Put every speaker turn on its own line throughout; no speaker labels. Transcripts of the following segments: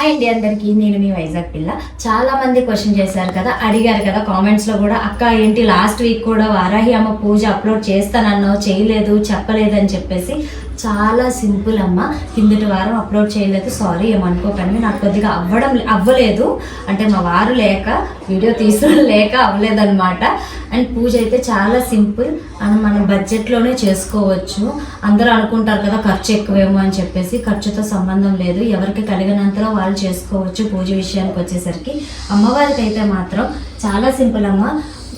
Hi అండి అందరికీ, నేను మీ వైజాగ్ పిల్ల. చాలా మంది క్వశ్చన్ చేశారు కదా, అడిగారు కదా కామెంట్స్ లో కూడా, అక్క ఏంటి లాస్ట్ వీక్ కూడా వారాహి అమ్మ పూజ అప్లోడ్ చేస్తానన్నావు, చేయలేదు, చెప్పలేదు అని చెప్పేసి. చాలా సింపుల్ అమ్మ, కిందటి వారం అప్లోడ్ చేయలేదు, సారీ ఏమనుకోకండి. నాకు కొద్దిగా అవ్వలేదు అంటే మా వారు లేక, వీడియో తీసిన లేక అవ్వలేదన్నమాట. అండ్ పూజ అయితే చాలా సింపుల్ అండ్ మనం బడ్జెట్లోనే చేసుకోవచ్చు. అందరూ అనుకుంటారు కదా ఖర్చు ఎక్కువేమో అని చెప్పేసి. ఖర్చుతో సంబంధం లేదు, ఎవరికి కలిగినంతలో వాళ్ళు చేసుకోవచ్చు. పూజ విషయానికి వచ్చేసరికి అమ్మవారికి అయితే మాత్రం చాలా సింపుల్ అమ్మ.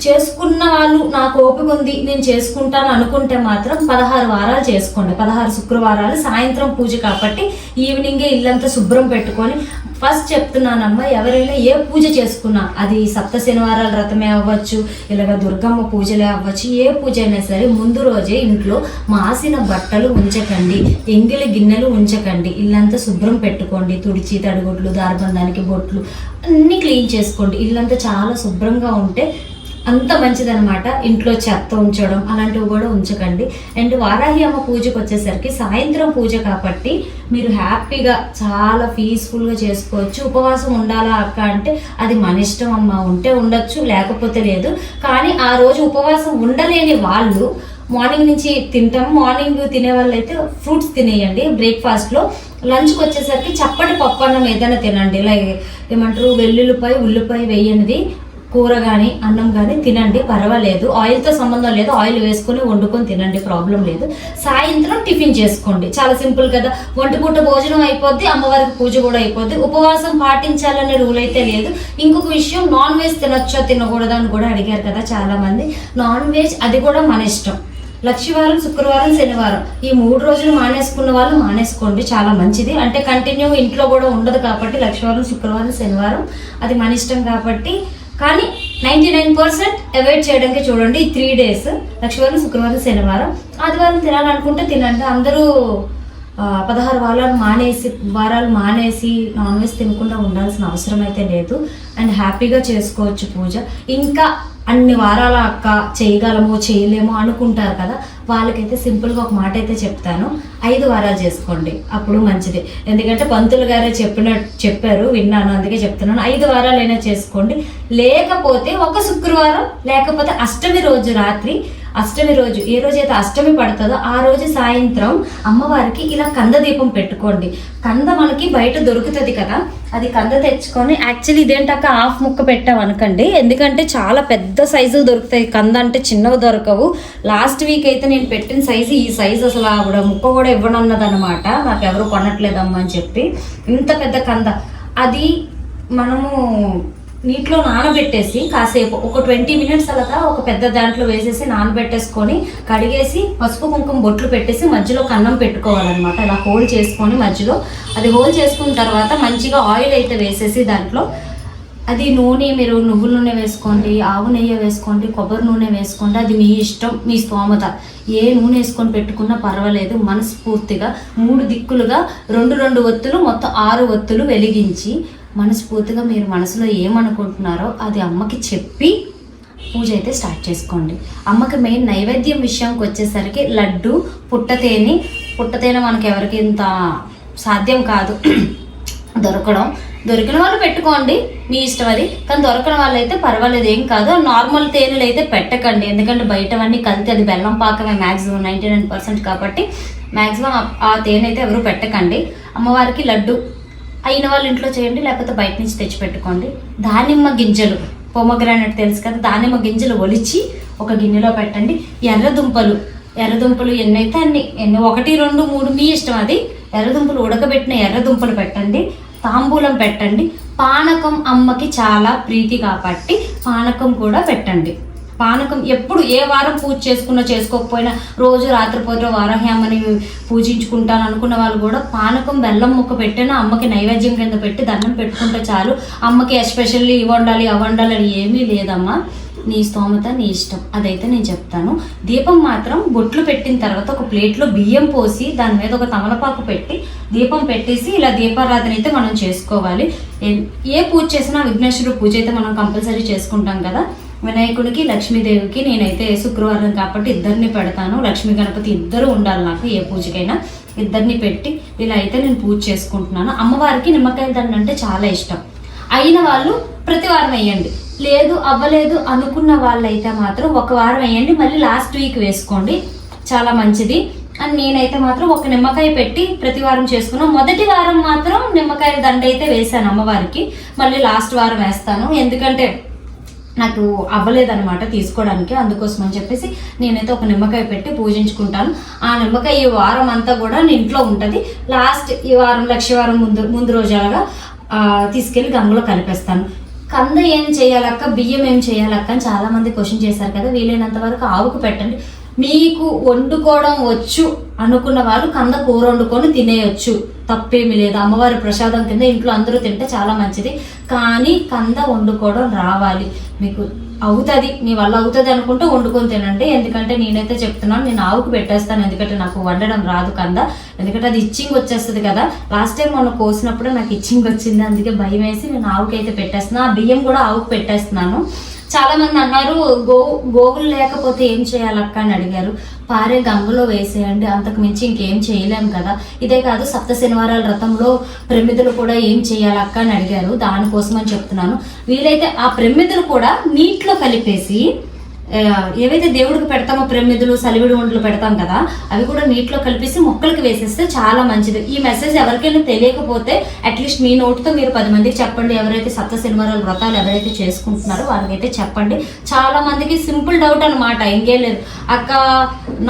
చేసుకున్న వాళ్ళు నాకు ఓపిక ఉంది నేను చేసుకుంటాను అనుకుంటే మాత్రం 16 వారాలు చేసుకోండి. 16 శుక్రవారాలు సాయంత్రం పూజ కాబట్టి ఈవినింగే ఇల్లంతా శుభ్రం పెట్టుకొని. ఫస్ట్ చెప్తున్నానమ్మా, ఎవరైనా ఏ పూజ చేసుకున్నా, అది సప్త శనివారాల వ్రతమే అవ్వచ్చు, ఇలాగ దుర్గమ్మ పూజలే అవ్వచ్చు, ఏ పూజ అయినా సరే ముందు రోజే ఇంట్లో మాసిన బట్టలు ఉంచకండి, ఎంగిలి గిన్నెలు ఉంచకండి, ఇల్లంతా శుభ్రం పెట్టుకోండి. తుడిచి తడిగుడ్లు, దారబంధానికి బొట్లు అన్నీ క్లీన్ చేసుకోండి. ఇల్లంతా చాలా శుభ్రంగా ఉంటే అంత మంచిదనమాట. ఇంట్లో చెత్త ఉంచడం అలాంటివి కూడా ఉంచకండి. అండ్ వారాహి అమ్మ పూజకు వచ్చేసరికి సాయంత్రం పూజ కాబట్టి మీరు హ్యాపీగా చాలా పీస్ఫుల్గా చేసుకోవచ్చు. ఉపవాసం ఉండాలా అక్క అంటే అది మన ఇష్టం అమ్మ, ఉంటే ఉండొచ్చు లేకపోతే లేదు. కానీ ఆ రోజు ఉపవాసం ఉండలేని వాళ్ళు మార్నింగ్ నుంచి తింటాం. మార్నింగ్ తినే వాళ్ళు అయితే ఫ్రూట్స్ తినేయండి బ్రేక్ఫాస్ట్లో. లంచ్కి వచ్చేసరికి చప్పటి పప్పు అన్నం ఏదైనా తినండి. లైక్ ఏమంటారు, వెల్లుల్లిపాయ ఉల్లిపాయ వేయనిది కూర కానీ అన్నం కానీ తినండి, పర్వాలేదు. ఆయిల్తో సంబంధం లేదు, ఆయిల్ వేసుకొని వండుకొని తినండి, ప్రాబ్లం లేదు. సాయంత్రం టిఫిన్ చేసుకోండి, చాలా సింపుల్ కదా. ఒంటిపూట భోజనం అయిపోద్ది, అమ్మవారికి పూజ కూడా అయిపోద్ది. ఉపవాసం పాటించాలనే రూల్ అయితే లేదు. ఇంకొక విషయం, నాన్ వెజ్ తినొచ్చో తినకూడదా అని కూడా అడిగారు కదా చాలా మంది. నాన్ వెజ్ అది కూడా మన ఇష్టం. లక్షవారం, శుక్రవారం, శనివారం ఈ 3 రోజులు మానేసుకున్న వాళ్ళు మానేసుకోండి, చాలా మంచిది. అంటే కంటిన్యూ ఇంట్లో కూడా ఉండదు కాబట్టి లక్షవారం, శుక్రవారం, శనివారం అది మన ఇష్టం కాబట్టి. కానీ 99% అవాయిడ్ చేయడానికి చూడండి. ఈ 3 డేస్ లక్షవారం, శుక్రవారం, శనివారం. ఆదివారం తినాలనుకుంటే తినండి. అందరూ 16 వారాలు మానేసి నాన్ వెజ్ తినకుండా ఉండాల్సిన అవసరం అయితే లేదు. అండ్ హ్యాపీగా చేసుకోవచ్చు పూజ. ఇంకా అన్ని వారాల అక్క చేయగలమో చేయలేమో అనుకుంటారు కదా, వాళ్ళకైతే సింపుల్గా ఒక మాట అయితే చెప్తాను, 5 వారాలు చేసుకోండి, అప్పుడు మంచిది. ఎందుకంటే పంతులు గారే చెప్పారు, విన్నాను, అందుకే చెప్తున్నాను. 5 వారాలైనా చేసుకోండి. లేకపోతే ఒక శుక్రవారం, లేకపోతే అష్టమి రోజు రాత్రి, అష్టమి రోజు ఏ రోజైతే అష్టమి పడుతుందో ఆ రోజు సాయంత్రం అమ్మవారికి ఇలా కంద దీపం పెట్టుకోండి. కంద మనకి బయట దొరుకుతుంది కదా, అది కంద తెచ్చుకొని, యాక్చువల్లీ ఇదేంటాక హాఫ్ ముక్క పెట్టామనకండి, ఎందుకంటే చాలా పెద్ద సైజులు దొరుకుతాయి. కంద అంటే చిన్నవి దొరకవు. లాస్ట్ వీక్ అయితే నేను పెట్టిన సైజు ఈ సైజు, అసలు ఆవిడ ముక్క కూడా ఇవ్వనన్నదనమాట, నాకు ఎవరు కొనట్లేదమ్మా అని చెప్పి. ఇంత పెద్ద కంద అది మనము నీటిలో నానబెట్టేసి కాసేపు ఒక 20 మినిట్స్ అలాగా ఒక పెద్ద దాంట్లో వేసేసి నానబెట్టేసుకొని కడిగేసి పసుపు కుంకుమ బొట్లు పెట్టేసి మధ్యలో కన్నం పెట్టుకోవాలన్నమాట. ఇలా హోల్ చేసుకొని మధ్యలో అది హోల్ చేసుకున్న తర్వాత మంచిగా ఆయిల్ అయితే వేసేసి దాంట్లో అది నూనె, మీరు నువ్వుల నూనె వేసుకోండి, ఆవు నెయ్యి వేసుకోండి, కొబ్బరి నూనె వేసుకోండి, అది మీ ఇష్టం, మీ స్తోమత. ఏ నూనె వేసుకొని పెట్టుకున్నా పర్వాలేదు. మనస్ఫూర్తిగా 3 దిక్కులుగా 2 ఒత్తులు, మొత్తం 6 ఒత్తులు వెలిగించి మనస్ఫూర్తిగా మీరు మనసులో ఏమనుకుంటున్నారో అది అమ్మకి చెప్పి పూజ అయితే స్టార్ట్ చేసుకోండి. అమ్మకి మెయిన్ నైవేద్యం విషయానికి వచ్చేసరికి లడ్డు, పుట్టతేనె మనకి ఎవరికి ఇంత సాధ్యం కాదు దొరికిన వాళ్ళు పెట్టుకోండి, మీ ఇష్టం అది. కానీ దొరకని వాళ్ళు అయితే పర్వాలేదు, ఏం కాదు. నార్మల్ తేనెలు అయితే పెట్టకండి, ఎందుకంటే బయటవన్నీ కలితే అది బెల్లం పాకమే మ్యాక్సిమం 99% కాబట్టి మ్యాక్సిమం ఆ తేనె అయితే ఎవరు పెట్టకండి. అమ్మవారికి లడ్డు అయిన వాళ్ళు ఇంట్లో చేయండి, లేకపోతే బయట నుంచి తెచ్చి పెట్టుకోండి. దానిమ్మ గింజలు, పొమగ్రానైట్ తెలుసు కదా, దానిమ్మ గింజలు ఒలిచి ఒక గిన్నెలో పెట్టండి. ఎర్రదుంపలు ఎన్నైతే అన్ని, 1, 2, 3 మీ ఇష్టం అది. ఎర్రదుంపలు ఉడకబెట్టిన ఎర్రదుంపలు పెట్టండి. తాంబూలం పెట్టండి. పానకం అమ్మకి చాలా ప్రీతి కాబట్టి పానకం కూడా పెట్టండి. పానకం ఎప్పుడు ఏ వారం పూజ చేసుకున్నా చేసుకోకపోయినా రోజు రాత్రిపూట వారాహి అమ్మని పూజించుకుంటాను అనుకున్న వాళ్ళు కూడా పానకం బెల్లం ముక్క పెట్టినా అమ్మకి నైవేద్యం కింద పెట్టి దండం పెట్టుకుంటే చాలు. అమ్మకి ఎస్పెషల్లీ ఇవి వండాలి అవి వండాలి అని ఏమీ లేదమ్మా, నీ స్తోమత, నీ ఇష్టం, అదైతే నేను చెప్తాను. దీపం మాత్రం బొట్లు పెట్టిన తర్వాత ఒక ప్లేట్లో బియ్యం పోసి దాని మీద ఒక తమలపాకు పెట్టి దీపం పెట్టేసి ఇలా దీపారాధన అయితే మనం చేసుకోవాలి. ఏ పూజ చేసినా విఘ్నేశ్వరుడు పూజ అయితే మనం కంపల్సరీ చేసుకుంటాం కదా. వినాయకుడికి లక్ష్మీదేవికి నేనైతే శుక్రవారం కాబట్టి ఇద్దరిని పెడతాను. లక్ష్మీ గణపతి ఇద్దరు ఉండాలి నాకు, ఏ పూజకైనా ఇద్దరిని పెట్టి ఇలా అయితే నేను పూజ చేసుకుంటున్నాను. అమ్మవారికి నిమ్మకాయ దండ అంటే చాలా ఇష్టం. అయిన వాళ్ళు ప్రతి వారం వేయండి, లేదు అవ్వలేదు అనుకున్న వాళ్ళైతే మాత్రం ఒక వారం వేయండి, మళ్ళీ లాస్ట్ వీక్ వేసుకోండి, చాలా మంచిది. అండ్ నేనైతే మాత్రం ఒక నిమ్మకాయ పెట్టి ప్రతి వారం చేసుకున్నాను. మొదటి వారం మాత్రం నిమ్మకాయ దండ అయితే వేసాను అమ్మవారికి, మళ్ళీ లాస్ట్ వారం వేస్తాను, ఎందుకంటే నాకు అవ్వలేదన్నమాట తీసుకోవడానికి, అందుకోసం అని చెప్పేసి నేనైతే ఒక నిమ్మకాయ పెట్టి పూజించుకుంటాను. ఆ నిమ్మకాయ ఈ వారం అంతా కూడా ఇంట్లో ఉంటుంది. లాస్ట్ ఈ వారం లక్షవారం ముందు రోజులుగా తీసుకెళ్ళి గంగలో కలిపేస్తాను. కంద ఏం చేయాలక్క, బియ్యం ఏం చేయాలక్క అని చాలా మంది క్వశ్చన్ చేశారు కదా. వీలైనంత వరకు ఆవుకు పెట్టండి. మీకు వండుకోవడం వచ్చు అనుకున్న వాళ్ళు కంద కూర వండుకొని తినేయచ్చు, తప్పేమీ లేదు. అమ్మవారి ప్రసాదం కింద ఇంట్లో అందరూ తింటే చాలా మంచిది. కానీ కంద వండుకోవడం రావాలి మీకు, అవుతుంది, మీ వల్ల అవుతుంది అనుకుంటే వండుకొని తినండి. ఎందుకంటే నేనైతే చెప్తున్నాను, నేను ఆవుకు పెట్టేస్తాను, ఎందుకంటే నాకు వండడం రాదు కంద, ఎందుకంటే అది ఇచ్చింగ్ వచ్చేస్తుంది కదా. లాస్ట్ టైం మొన్న కోసినప్పుడు నాకు ఇచ్చింగ్ వచ్చింది, అందుకే భయం వేసి నేను ఆవుకి అయితే పెట్టేస్తున్నాను. ఆ బియ్యం కూడా ఆవుకు పెట్టేస్తున్నాను. చాలా మంది అన్నారు గోవులు లేకపోతే ఏం చేయాలక్క అని అడిగారు. పారే గంగలో వేసేయండి, అంతకు మించి ఇంకేం చేయలేము కదా. ఇదే కాదు, సప్త శనివారాల వ్రతంలో ప్రమిదలు కూడా ఏం చేయాలక్క అని అడిగారు, దానికోసం అని చెప్తున్నాను. వీలైతే ఆ ప్రమిదలు కూడా నీటిలో కలిపేసి, ఏవైతే దేవుడికి పెడతామో ప్రమిదలు సలివిడి వంటలు పెడతాం కదా, అవి కూడా నీటిలో కలిపేసి మొక్కలకి వేసేస్తే చాలా మంచిది. ఈ మెసేజ్ ఎవరికైనా తెలియకపోతే అట్లీస్ట్ మీ నోటితో మీరు 10 మందికి చెప్పండి. ఎవరైతే సప్త శనివారాల వ్రతాలు ఎవరైతే చేసుకుంటున్నారో వాళ్ళకైతే చెప్పండి. చాలా మందికి సింపుల్ డౌట్ అనమాట, ఇంకేం లేదు అక్క.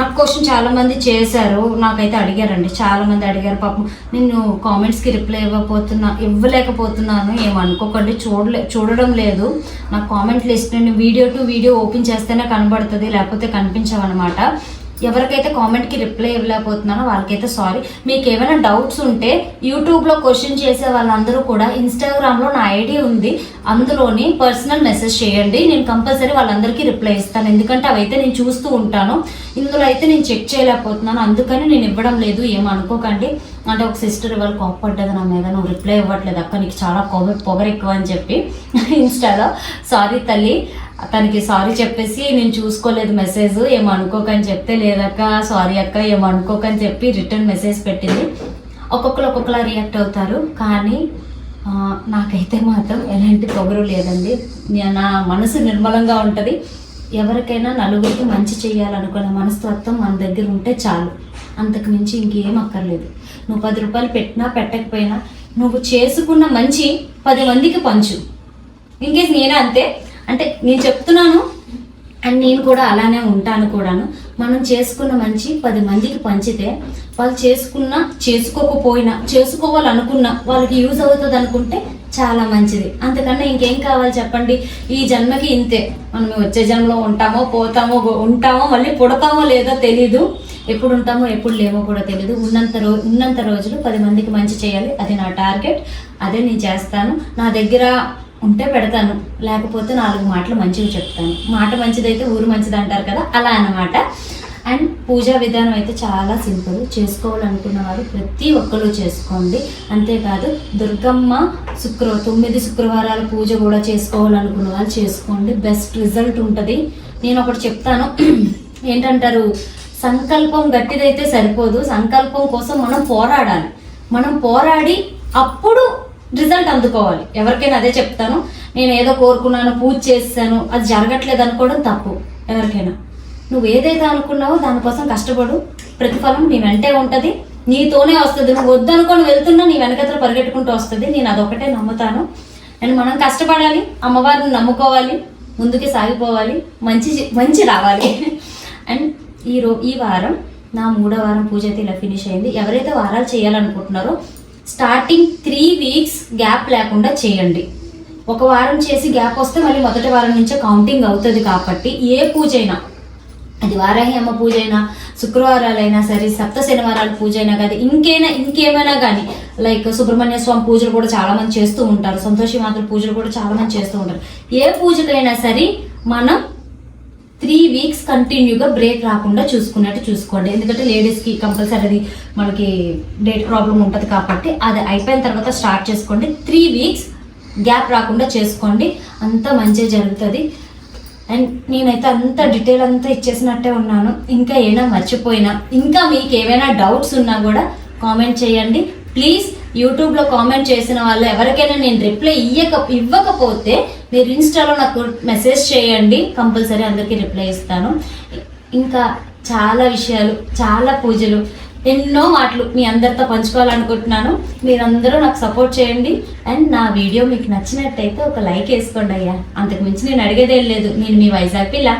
నాకు క్వశ్చన్ చాలా మంది చేశారు, నాకైతే అడిగారండి, చాలా మంది అడిగారు. పాపం నేను కామెంట్స్కి రిప్లై ఇవ్వలేకపోతున్నాను, ఏమనుకోకండి. చూడడం లేదు నా కామెంట్ లిస్ట్, నేను వీడియో టు వీడియో ఓపెన్ చేస్తేనే కనబడుతుంది, లేకపోతే కనిపించవన్నమాట. ఎవరికైతే కామెంట్కి రిప్లై ఇవ్వలేకపోతున్నానో వాళ్ళకైతే సారీ. మీకు ఏమైనా డౌట్స్ ఉంటే యూట్యూబ్లో క్వశ్చన్ చేసే వాళ్ళందరూ కూడా ఇన్స్టాగ్రామ్లో నా ఐడి ఉంది, అందులోని పర్సనల్ మెసేజ్ చేయండి, నేను కంపల్సరీ వాళ్ళందరికీ రిప్లై ఇస్తాను. ఎందుకంటే అవైతే నేను చూస్తూ ఉంటాను, ఇందులో అయితే నేను చెక్ చేయలేకపోతున్నాను, అందుకని నేను ఇవ్వడం లేదు, ఏమనుకోకండి. అంటే ఒక సిస్టర్ ఇవాళ కోప్పడ్డది నా మీద, నువ్వు రిప్లై ఇవ్వట్లేదు అక్క, నీకు చాలా పొగరు ఎక్కువ అని చెప్పి ఇన్స్టాలో. సారీ తల్లి, తనకి సారీ చెప్పేసి నేను చూసుకోలేదు మెసేజ్, ఏమనుకోకని చెప్తే, లేదక్క సారీ అక్క ఏమనుకోకని చెప్పి రిటర్న్ మెసేజ్ పెట్టింది. ఒక్కొక్కరు ఒక్కొక్కలా రియాక్ట్ అవుతారు, కానీ నాకైతే మాత్రం ఎలాంటి పొగరు లేదండి. నా మనసు నిర్మలంగా ఉంటుంది. ఎవరికైనా నలుగురికి మంచి చేయాలనుకునే మనస్తత్వం మన దగ్గర ఉంటే చాలు, అంతకు మించి ఇంకేం అక్కర్లేదు. నువ్వు 10 రూపాయలు పెట్టినా పెట్టకపోయినా నువ్వు చేసుకున్న మంచి 10 మందికి పంచు. ఇన్కేస్ నేనే అంతే, అంటే నేను చెప్తున్నాను అండ్ నేను కూడా అలానే ఉంటాను కూడాను. మనం చేసుకున్న మంచి 10 మందికి పంచితే వాళ్ళు చేసుకోకపోయినా చేసుకోవాలనుకున్నా వాళ్ళకి యూజ్ అవుతుంది అనుకుంటే చాలా మంచిది. అంతకన్నా ఇంకేం కావాలి చెప్పండి. ఈ జన్మకి ఇంతే, మనం వచ్చే జన్మలో ఉంటామో మళ్ళీ పుడతామో లేదో తెలీదు, ఎప్పుడు ఉంటామో ఎప్పుడు లేమో కూడా తెలీదు. ఉన్నంత రోజులు 10 మందికి మంచి చేయాలి, అది నా టార్గెట్, అదే నేను చేస్తాను. నా దగ్గర ఉంటే పెడతాను, లేకపోతే 4 మాటలు మంచివి చెప్తాను. మాట మంచిదైతే ఊరు మంచిది అంటారు కదా, అలా అన్నమాట. అండ్ పూజా విధానం అయితే చాలా సింపుల్, చేసుకోవాలనుకున్న వారు ప్రతి ఒక్కరు చేసుకోండి. అంతేకాదు దుర్గమ్మ 9 శుక్రవారాల పూజ కూడా చేసుకోవాలనుకున్న వాళ్ళు చేసుకోండి, బెస్ట్ రిజల్ట్ ఉంటుంది. నేను ఒకటి చెప్తాను, ఏంటంటారు, సంకల్పం గట్టిదైతే సరిపోదు, సంకల్పం కోసం మనం పోరాడాలి. మనం పోరాడి అప్పుడు రిజల్ట్ అందుకోవాలి. ఎవరికైనా అదే చెప్తాను. నేను ఏదో కోరుకున్నాను, పూజ చేశాను, అది జరగట్లేదు అనుకోవడం తప్పు. ఎవరికైనా నువ్వు ఏదైతే అనుకున్నావో దానికోసం కష్టపడు, ప్రతిఫలం నీ వెంటే ఉంటుంది, నీతోనే వస్తుంది. నువ్వు వద్దనుకొని వెళ్తున్నా నీ వెనకతలు పరిగెట్టుకుంటూ వస్తుంది. నేను అదొకటే నమ్ముతాను. అండ్ మనం కష్టపడాలి, అమ్మవారిని నమ్ముకోవాలి, ముందుకి సాగిపోవాలి, మంచి రావాలి. అండ్ ఈ వారం నా 3వ వారం పూజ అయితే ఇలా ఫినిష్ అయింది. ఎవరైతే వారాలు చేయాలనుకుంటున్నారో స్టార్టింగ్ 3 వీక్స్ గ్యాప్ లేకుండా చేయండి. ఒక వారం చేసి గ్యాప్ వస్తే మళ్ళీ మొదటి వారం నుంచే కౌంటింగ్ అవుతుంది. కాబట్టి ఏ పూజ అయినా, అది వారాహి అమ్మ పూజ అయినా, శుక్రవారాలైనా సరే, సప్త శనివారాల పూజ అయినా కానీ, ఇంకేమైనా కానీ, లైక్ సుబ్రహ్మణ్య స్వామి పూజలు కూడా చాలా మంది చేస్తూ ఉంటారు, సంతోషి మాతృ పూజలు కూడా చాలా మంది చేస్తూ ఉంటారు. ఏ పూజకైనా సరే మనం 3 వీక్స్ కంటిన్యూగా బ్రేక్ రాకుండా చూసుకోండి. ఎందుకంటే లేడీస్కి కంపల్సరీ అది మనకి డేట్ ప్రాబ్లం ఉంటుంది కాబట్టి అది అయిపోయిన తర్వాత స్టార్ట్ చేసుకోండి. 3 వీక్స్ గ్యాప్ రాకుండా చేసుకోండి, అంతా మంచిగా జరుగుతుంది. అండ్ నేనైతే అంత డీటెయిల్ అంతా ఇచ్చేసినట్టే ఉన్నాను. ఇంకా ఏమైనా మర్చిపోయినా, ఇంకా మీకు ఏమైనా డౌట్స్ ఉన్నా కూడా కామెంట్ చేయండి ప్లీజ్. యూట్యూబ్లో కామెంట్ చేసిన వాళ్ళు ఎవరికైనా నేను రిప్లై ఇవ్వకపోతే మీరు ఇన్స్టాలో నాకు మెసేజ్ చేయండి, కంపల్సరీ అందరికీ రిప్లై ఇస్తాను. ఇంకా చాలా విషయాలు, చాలా పూజలు, ఎన్నో మాటలు మీ అందరితో పంచుకోవాలనుకుంటున్నాను. మీరందరూ నాకు సపోర్ట్ చేయండి. అండ్ నా వీడియో మీకు నచ్చినట్టయితే ఒక లైక్ వేసుకోండి అయ్యా, అంతకు మించి నేను అడిగేదేం లేదు. నేను మీ వైజాగ్ పిల్ల.